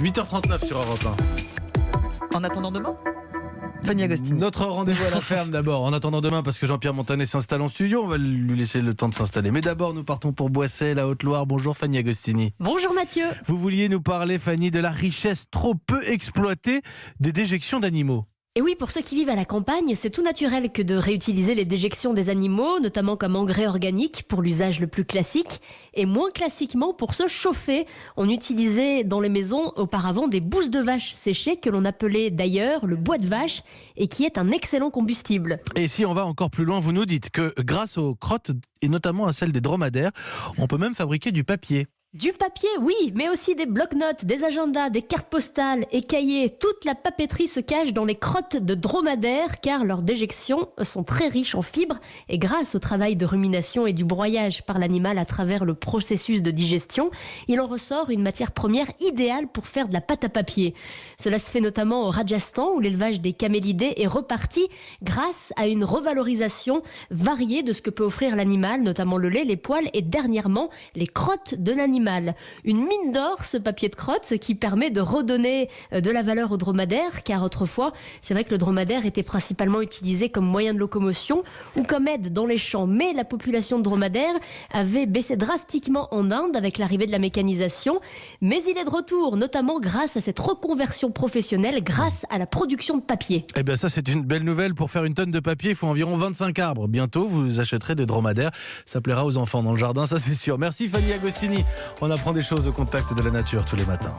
8h39 sur Europe 1. En attendant demain, Fanny Agostini. Notre rendez-vous à la ferme d'abord. En attendant demain, parce que Jean-Pierre Montanet s'installe en studio, on va lui laisser le temps de s'installer. Mais d'abord, nous partons pour Boissey, la Haute-Loire. Bonjour Fanny Agostini. Bonjour Mathieu. Vous vouliez nous parler, Fanny, de la richesse trop peu exploitée des déjections d'animaux. Et oui, pour ceux qui vivent à la campagne, c'est tout naturel que de réutiliser les déjections des animaux, notamment comme engrais organique pour l'usage le plus classique, et moins classiquement pour se chauffer. On utilisait dans les maisons auparavant des bousses de vache séchées que l'on appelait d'ailleurs le bois de vache et qui est un excellent combustible. Et si on va encore plus loin, vous nous dites que grâce aux crottes, et notamment à celles des dromadaires, on peut même fabriquer du papier. Du papier, oui, mais aussi des blocs-notes, des agendas, des cartes postales et cahiers. Toute la papeterie se cache dans les crottes de dromadaires car leurs déjections sont très riches en fibres et grâce au travail de rumination et du broyage par l'animal à travers le processus de digestion, il en ressort une matière première idéale pour faire de la pâte à papier. Cela se fait notamment au Rajasthan où l'élevage des camélidés est reparti grâce à une revalorisation variée de ce que peut offrir l'animal, notamment le lait, les poils et dernièrement les crottes de l'animal. Une mine d'or, ce papier de crotte, qui permet de redonner de la valeur au dromadaire, car autrefois, c'est vrai que le dromadaire était principalement utilisé comme moyen de locomotion ou comme aide dans les champs. Mais la population de dromadaires avait baissé drastiquement en Inde avec l'arrivée de la mécanisation. Mais il est de retour, notamment grâce à cette reconversion professionnelle, grâce à la production de papier. Eh bien ça, c'est une belle nouvelle. Pour faire une tonne de papier, il faut environ 25 arbres. Bientôt, vous achèterez des dromadaires. Ça plaira aux enfants dans le jardin, ça c'est sûr. Merci Fanny Agostini. On apprend des choses au contact de la nature tous les matins.